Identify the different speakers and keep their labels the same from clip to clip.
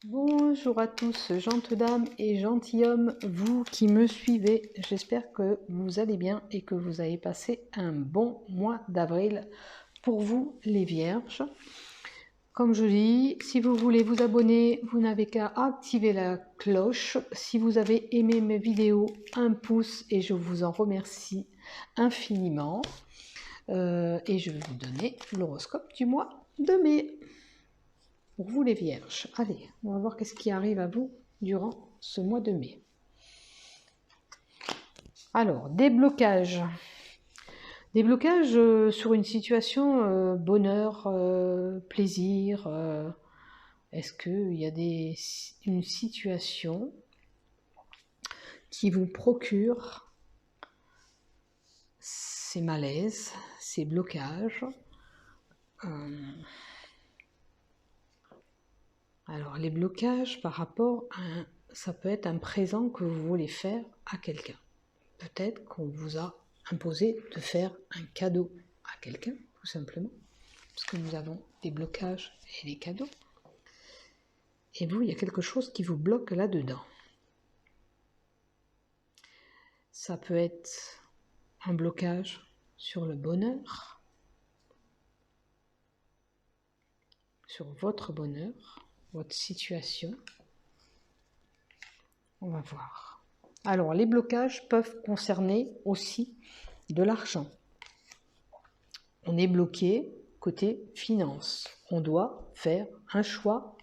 Speaker 1: Bonjour à tous, gentes dames et gentilshommes, vous qui me suivez. J'espère que vous allez bien et que vous avez passé un bon mois d'avril pour vous les vierges. Comme je dis, si vous voulez vous abonner, vous n'avez qu'à activer la cloche. Si vous avez aimé mes vidéos, un pouce et je vous en remercie infiniment. Et je vais vous donner l'horoscope du mois de mai. Pour vous les vierges, allez, on va voir qu'est-ce qui arrive à vous durant ce mois de mai. Alors, déblocage. Déblocage sur une situation bonheur, plaisir. Est-ce qu'il y a une situation qui vous procure ces malaises, ces blocages Alors, les blocages par rapport à ça peut être un présent que vous voulez faire à quelqu'un. Peut-être qu'on vous a imposé de faire un cadeau à quelqu'un, tout simplement, parce que nous avons des blocages et des cadeaux. Et vous, il y a quelque chose qui vous bloque là-dedans. Ça peut être un blocage sur le bonheur, sur votre bonheur, votre situation. On va voir. Alors, les blocages peuvent concerner aussi de l'argent. On est bloqué côté finance. On doit faire un choix.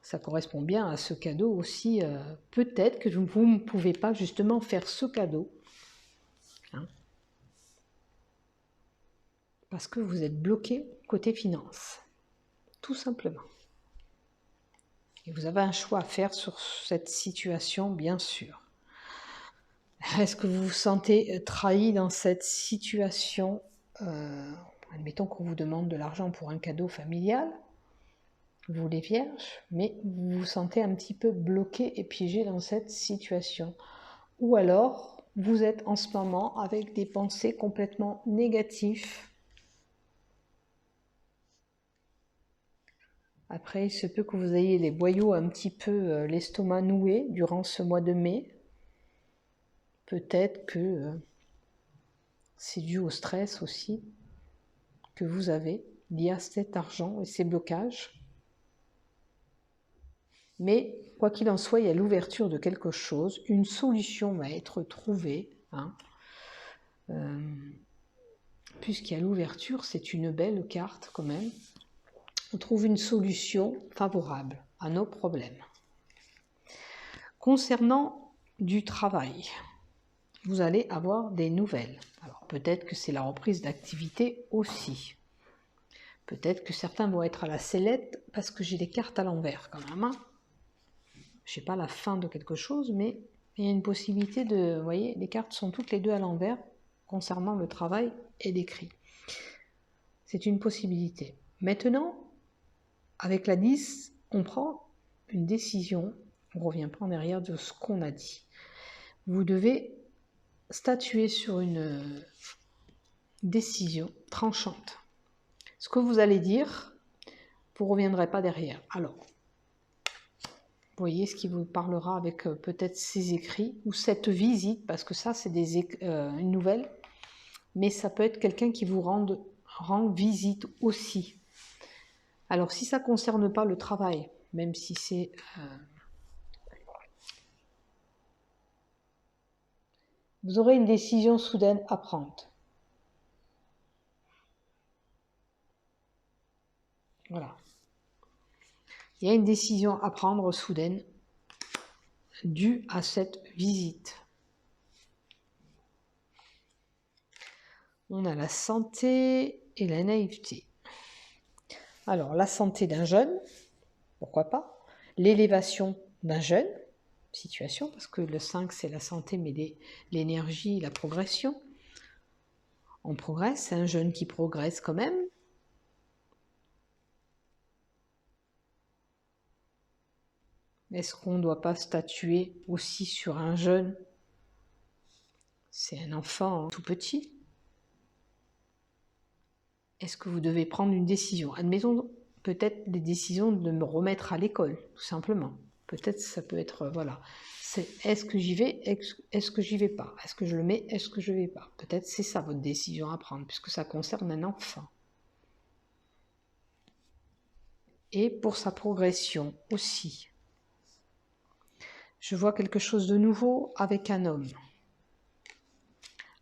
Speaker 1: Ça correspond bien à ce cadeau aussi. Peut-être que vous ne pouvez pas justement faire ce cadeau. Hein, parce que vous êtes bloqué côté finance. Tout simplement. Et vous avez un choix à faire sur cette situation, bien sûr. Est-ce que vous vous sentez trahi dans cette situation admettons qu'on vous demande de l'argent pour un cadeau familial, vous les vierges, mais vous vous sentez un petit peu bloqué et piégé dans cette situation. Ou alors, vous êtes en ce moment avec des pensées complètement négatives. Après, il se peut que vous ayez les boyaux un petit peu, l'estomac noué durant ce mois de mai. Peut-être que c'est dû au stress aussi que vous avez lié à cet argent et ces blocages. Mais quoi qu'il en soit, il y a l'ouverture de quelque chose, une solution va être trouvée. Puisqu'il y a l'ouverture, c'est une belle carte quand même. On trouve une solution favorable à nos problèmes. Concernant du travail, vous allez avoir des nouvelles. Alors peut-être que c'est la reprise d'activité aussi. Peut-être que certains vont être à la sellette parce que j'ai les cartes à l'envers quand même. Je n'ai pas la fin de quelque chose, mais il y a une possibilité de... Vous voyez, les cartes sont toutes les deux à l'envers concernant le travail et l'écrit. C'est une possibilité. Maintenant, avec la 10, on prend une décision. On ne revient pas en arrière de ce qu'on a dit. Vous devez statuer sur une décision tranchante. Ce que vous allez dire, vous ne reviendrez pas derrière. Alors, vous voyez ce qui vous parlera avec peut-être ces écrits ou cette visite, parce que ça c'est une nouvelle, mais ça peut être quelqu'un qui vous rend visite aussi. Alors si ça ne concerne pas le travail, même si c'est... vous aurez une décision soudaine à prendre. Voilà. Il y a une décision à prendre soudaine due à cette visite. On a la santé et la naïveté. Alors, la santé d'un jeune, pourquoi pas. L'élévation d'un jeune, situation, parce que le 5, c'est la santé, mais l'énergie, la progression. On progresse, c'est un jeune qui progresse quand même. Est-ce qu'on ne doit pas statuer aussi sur un jeune? C'est un enfant tout petit. Est-ce que vous devez prendre une décision? Admettons
Speaker 2: peut-être des décisions de me remettre à l'école, tout simplement. Peut-être ça peut être, voilà, c'est est-ce que j'y vais, est-ce que j'y vais pas, est-ce que je le mets, est-ce que je vais pas. Peut-être c'est ça votre décision à prendre, puisque ça concerne un enfant. Et pour sa progression aussi. Je vois quelque chose de nouveau avec un homme.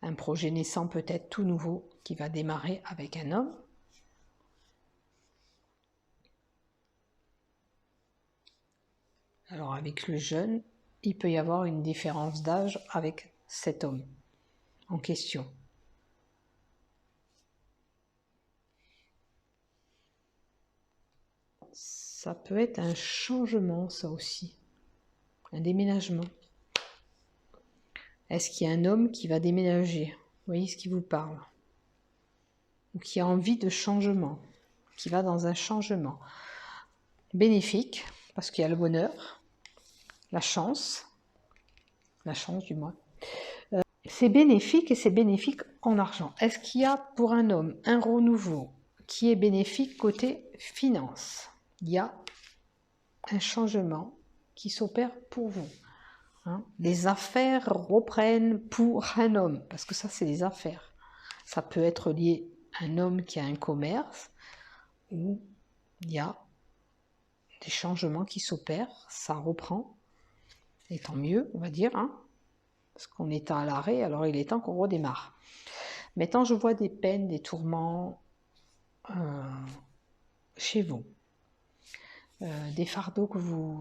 Speaker 2: Un projet naissant peut-être tout nouveau qui va démarrer avec un homme. Alors avec le jeune, il peut y avoir une différence d'âge avec cet homme en question. Ça peut être un changement, ça aussi. Un déménagement. Est-ce qu'il y a un homme qui va déménager? Vous voyez ce qui vous parle? Ou qui a envie de changement, qui va dans un changement bénéfique, parce qu'il y a le bonheur, la chance du moins. C'est bénéfique et c'est bénéfique en argent. Est-ce qu'il y a pour un homme un renouveau qui est bénéfique côté finance? Il y a un changement qui s'opère pour vous. Les affaires reprennent pour un homme, parce que ça c'est les affaires. Ça peut être lié à un homme qui a un commerce, où il y a des changements qui s'opèrent, ça reprend, et tant mieux, on va dire, parce qu'on est à l'arrêt, alors il est temps qu'on redémarre. Maintenant, je vois des peines, des tourments chez vous, des fardeaux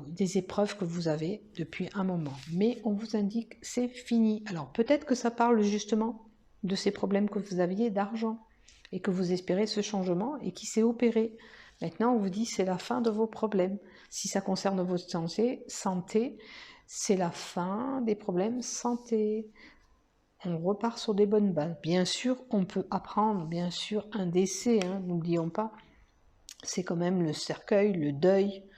Speaker 2: des épreuves que vous avez depuis un moment, mais on vous indique c'est fini. Alors peut-être que ça parle justement de ces problèmes que vous aviez d'argent et que vous espérez ce changement et qui s'est opéré. Maintenant, on vous dit c'est la fin de vos problèmes. Si ça concerne votre santé, c'est la fin des problèmes santé. On repart sur des bonnes bases. Bien sûr, on peut apprendre, bien sûr, un décès, n'oublions pas. C'est quand même le cercueil, le deuil,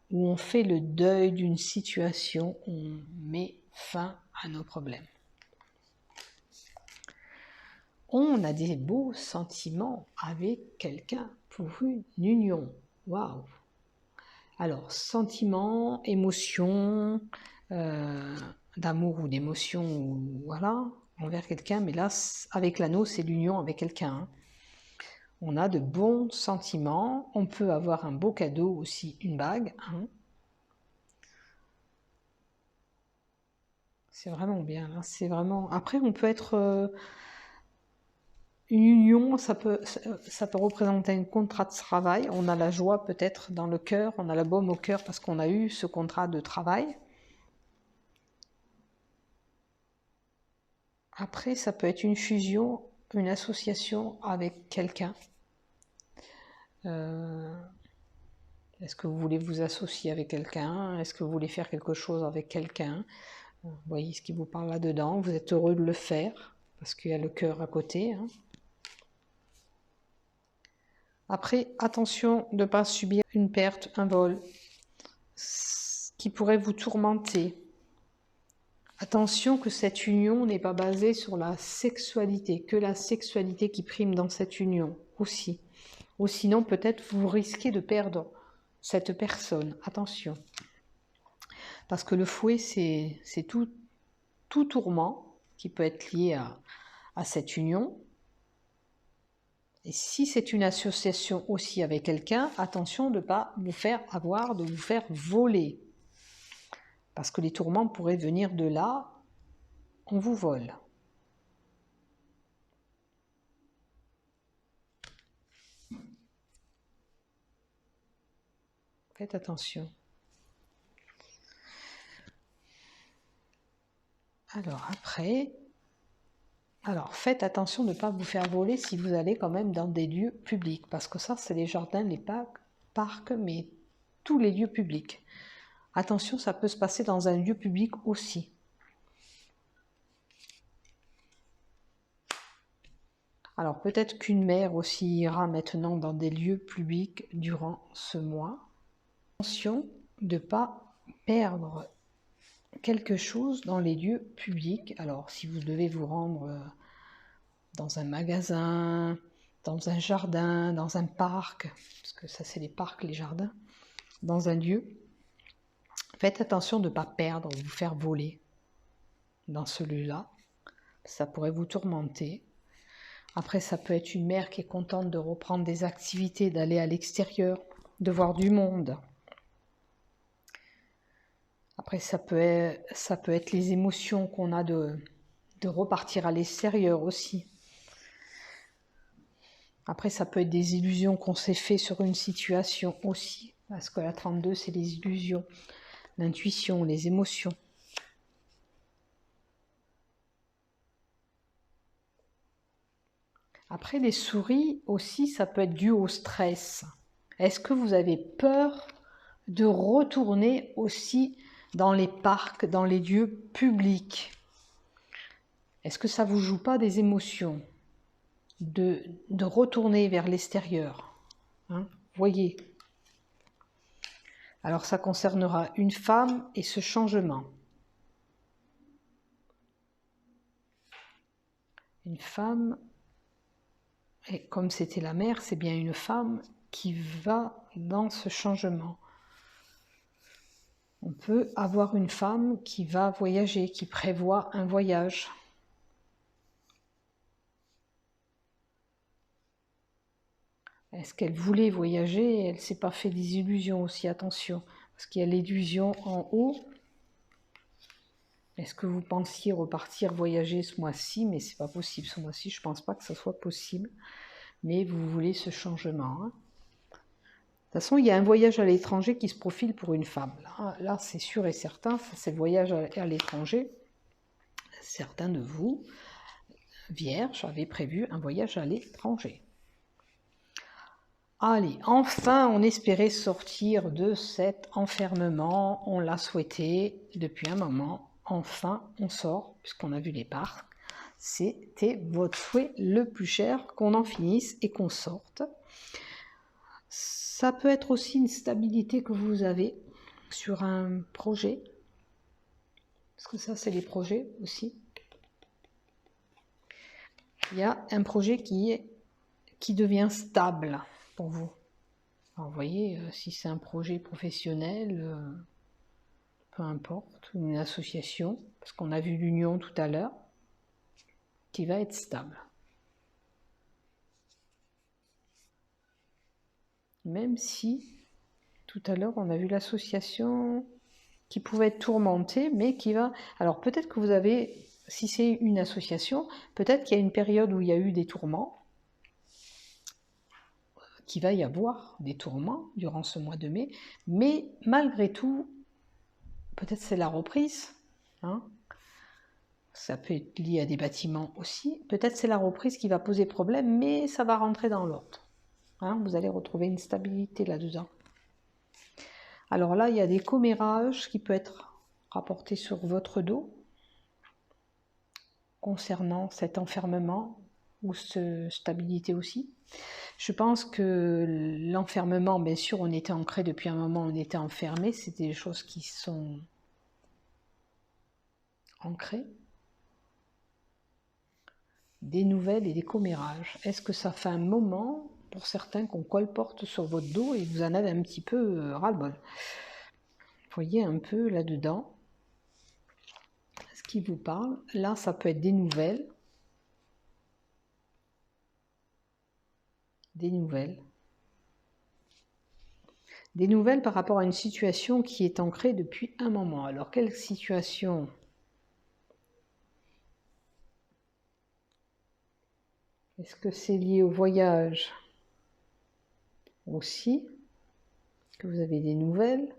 Speaker 2: où on fait le deuil d'une situation, on met fin à nos problèmes. On a des beaux sentiments avec quelqu'un pour une union. Waouh! Alors, sentiments, émotions, d'amour ou d'émotion, voilà, envers quelqu'un, mais là, avec l'anneau, c'est l'union avec quelqu'un. On a de bons sentiments, on peut avoir un beau cadeau aussi, une bague. C'est vraiment bien, là, c'est vraiment... Après, on peut être... Une union, ça peut représenter un contrat de travail. On a la joie peut-être dans le cœur, on a la baume au cœur parce qu'on a eu ce contrat de travail. Après, ça peut être une fusion, une association avec quelqu'un. Est-ce que vous voulez vous associer avec quelqu'un? Est-ce que vous voulez faire quelque chose avec quelqu'un? Vous voyez ce qui vous parle là-dedans. Vous êtes heureux de le faire parce qu'il y a le cœur à côté. Après, attention de ne pas subir une perte, un vol, qui pourrait vous tourmenter. Attention que cette union n'est pas basée sur la sexualité, que la sexualité qui prime dans cette union aussi. Ou sinon, peut-être vous risquez de perdre cette personne. Attention. Parce que le fouet, c'est tout tourment qui peut être lié à cette union. Et si c'est une association aussi avec quelqu'un, attention de ne pas vous faire avoir, de vous faire voler. Parce que les tourments pourraient venir de là, on vous vole. Faites attention. Alors après, faites attention de ne pas vous faire voler si vous allez quand même dans des lieux publics. Parce que ça, c'est les jardins, les parcs, mais tous les lieux publics. Attention, ça peut se passer dans un lieu public aussi. Alors peut-être qu'une mère aussi ira maintenant dans des lieux publics durant ce mois. Attention de ne pas perdre quelque chose dans les lieux publics. Alors si vous devez vous rendre dans un magasin, dans un jardin, dans un parc, parce que ça c'est les parcs, les jardins, dans un lieu. Faites attention de ne pas perdre ou vous faire voler dans celui-là. Ça pourrait vous tourmenter. Après, ça peut être une mère qui est contente de reprendre des activités, d'aller à l'extérieur, de voir du monde. Après, ça peut être les émotions qu'on a de repartir à l'extérieur aussi. Après, ça peut être des illusions qu'on s'est fait sur une situation aussi. Parce que la 32, c'est les illusions, l'intuition, les émotions. Après, les souris aussi, ça peut être dû au stress. Est-ce que vous avez peur de retourner aussi dans les parcs, dans les lieux publics? Est-ce que ça ne vous joue pas des émotions de retourner vers l'extérieur, hein? Voyez. Alors ça concernera une femme et ce changement. Une femme, et comme c'était la mère, c'est bien une femme qui va dans ce changement. On peut avoir une femme qui va voyager, qui prévoit un voyage. Est-ce qu'elle voulait voyager? Elle ne s'est pas fait des illusions aussi, attention. Parce qu'il y a l'illusion en haut. Est-ce que vous pensiez repartir voyager ce mois-ci? Mais c'est pas possible ce mois-ci, je ne pense pas que ce soit possible. Mais vous voulez ce changement, hein. De toute façon, il y a un voyage à l'étranger qui se profile pour une femme. Là c'est sûr et certain, c'est le voyage à l'étranger. Certains de vous, vierges, avaient prévu un voyage à l'étranger. Allez, enfin, on espérait sortir de cet enfermement. On l'a souhaité depuis un moment. Enfin, on sort, puisqu'on a vu les parcs. C'était votre souhait le plus cher, qu'on en finisse et qu'on sorte. Ça peut être aussi une stabilité que vous avez sur un projet. Parce que ça, c'est les projets aussi. Il y a un projet qui devient stable pour vous. Alors, vous voyez, si c'est un projet professionnel, peu importe, une association, parce qu'on a vu l'union tout à l'heure, qui va être stable. Même si, tout à l'heure, on a vu l'association qui pouvait être tourmentée, mais qui va... Alors peut-être que vous avez, si c'est une association, peut-être qu'il y a une période où il y a eu des tourments, qu'il va y avoir des tourments durant ce mois de mai, mais malgré tout, peut-être c'est la reprise, hein. Ça peut être lié à des bâtiments aussi, peut-être c'est la reprise qui va poser problème, mais ça va rentrer dans l'ordre, hein. Vous allez retrouver une stabilité là-dedans. Alors là, il y a des commérages qui peuvent être rapportés sur votre dos concernant cet enfermement ou cette stabilité aussi. Je pense que l'enfermement, bien sûr, on était ancré depuis un moment, on était enfermé, c'était des choses qui sont ancrées. Des nouvelles et des commérages. Est-ce que ça fait un moment, pour certains, qu'on colporte sur votre dos et vous en avez un petit peu ras-le-bol? Vous voyez un peu là-dedans ce qui vous parle. Là, ça peut être des nouvelles. Des nouvelles. Des nouvelles par rapport à une situation qui est ancrée depuis un moment. Alors, quelle situation? Est-ce que c'est lié au voyage aussi? Est-ce que vous avez des nouvelles?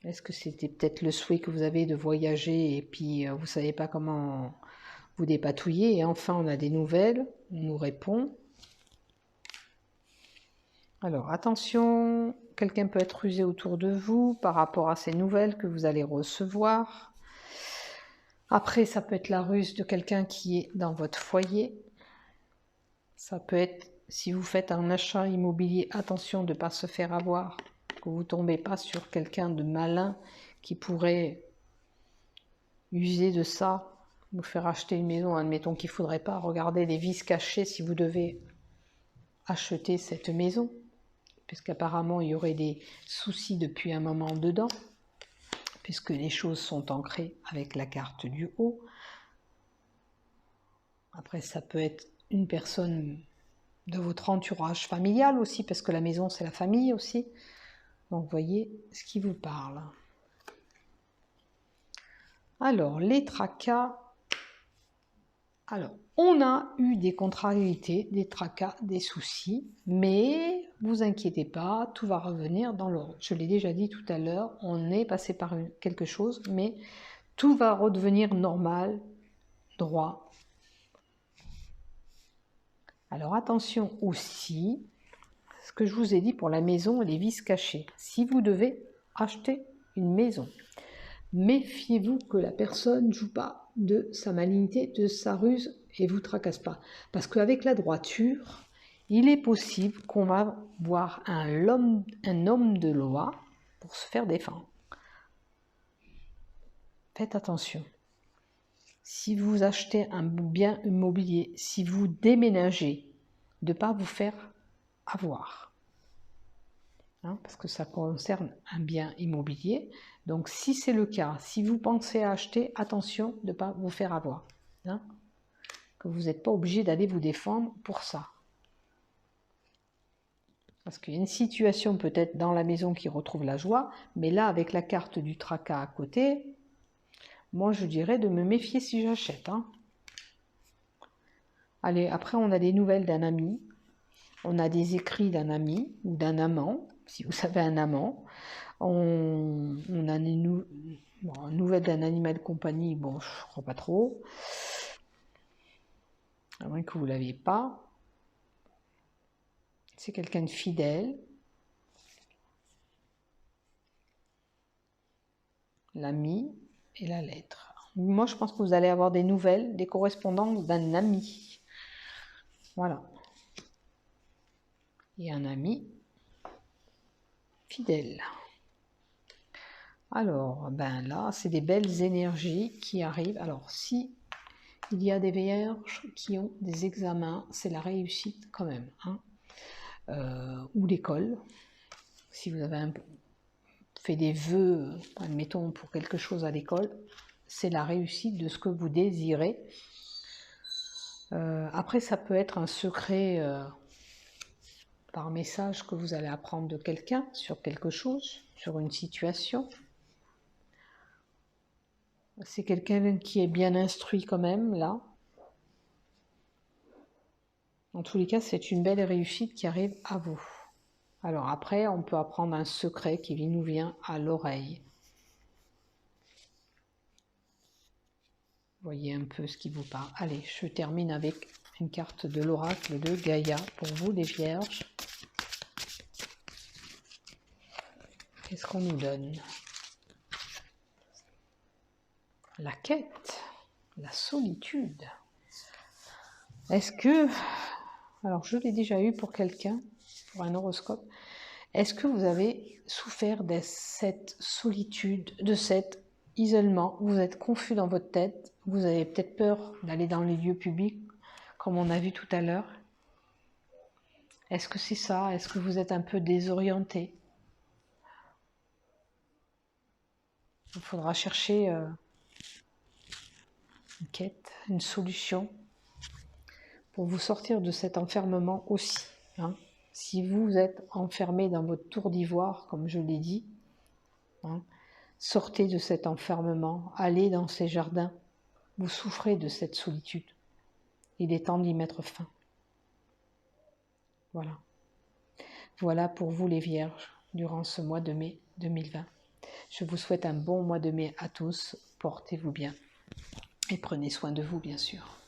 Speaker 2: Est-ce que c'était peut-être le souhait que vous avez de voyager et puis vous ne savez pas comment vous dépatouiller? Et enfin, on a des nouvelles, on nous répond. Alors, attention, quelqu'un peut être rusé autour de vous par rapport à ces nouvelles que vous allez recevoir. Après, ça peut être la ruse de quelqu'un qui est dans votre foyer. Ça peut être, si vous faites un achat immobilier, attention de ne pas se faire avoir, que vous ne tombez pas sur quelqu'un de malin qui pourrait user de ça
Speaker 1: vous faire acheter une maison, admettons qu'il ne faudrait pas. Regardez les vices cachés si vous devez acheter cette maison, puisqu'apparemment il y aurait des soucis depuis un moment dedans, puisque les choses sont ancrées avec la carte du haut. Après, ça peut être une personne de votre entourage familial aussi, parce que la maison, c'est la famille aussi. Donc, voyez ce qui vous parle. Alors, les tracas. Alors, on a eu des contrariétés, des tracas, des soucis, mais vous inquiétez pas, tout va revenir dans l'ordre. Je l'ai déjà dit tout à l'heure, on est passé par quelque chose, mais tout va redevenir normal, droit. Alors attention aussi, ce que je vous ai dit pour la maison et les vices cachés. Si vous devez acheter une maison, méfiez-vous que la personne ne joue pas de sa malignité, de sa ruse et vous tracasse pas. Parce qu'avec la droiture, il est possible qu'on va voir un homme de loi pour se faire défendre. Faites attention. Si vous achetez un bien immobilier, si vous déménagez, de ne pas vous faire avoir. Parce que ça concerne un bien immobilier. Donc si c'est le cas, si vous pensez à acheter, attention de ne pas vous faire avoir. Que vous n'êtes pas obligé d'aller vous défendre pour ça. Parce qu'il y a une situation peut-être dans la maison qui retrouve la joie, mais là avec la carte du tracas à côté, moi je dirais de me méfier si j'achète. Allez, après on a des nouvelles d'un ami, on a des écrits d'un ami ou d'un amant, si vous avez un amant. On a une nouvelle d'un animal de compagnie, bon, je ne crois pas trop. À moins que vous ne l'aviez pas. C'est quelqu'un de fidèle. L'ami et la lettre. Moi, je pense que vous allez avoir des nouvelles, des correspondances d'un ami. Voilà. Et un ami fidèle. Alors, ben là, c'est des belles énergies qui arrivent. Alors, si il y a des vierges qui ont des examens, c'est la réussite quand même. Ou l'école. Si vous avez fait des vœux, admettons, pour quelque chose à l'école, c'est la réussite de ce que vous désirez. Après, ça peut être un secret par message que vous allez apprendre de quelqu'un sur quelque chose, sur une situation. C'est quelqu'un qui est bien instruit quand même, là. En tous les cas, c'est une belle réussite qui arrive à vous. Alors après, on peut apprendre un secret qui nous vient à l'oreille. Voyez un peu ce qui vous parle. Allez, je termine avec une carte de l'oracle de Gaïa pour vous, les vierges. Qu'est-ce qu'on nous donne? La quête, la solitude. Est-ce que, alors je l'ai déjà eu pour quelqu'un, pour un horoscope, est-ce que vous avez souffert de cette solitude, de cet isolement? Vous êtes confus dans votre tête, vous avez peut-être peur d'aller dans les lieux publics, comme on a vu tout à l'heure. Est-ce que c'est ça? Est-ce que vous êtes un peu désorienté? Il faudra chercher une quête, une solution pour vous sortir de cet enfermement aussi. Si vous êtes enfermé dans votre tour d'ivoire, comme je l'ai dit, sortez de cet enfermement, allez dans ces jardins. Vous souffrez de cette solitude. Il est temps d'y mettre fin. Voilà. Voilà pour vous les vierges durant ce mois de mai 2020. Je vous souhaite un bon mois de mai à tous. Portez-vous bien et prenez soin de vous, bien sûr.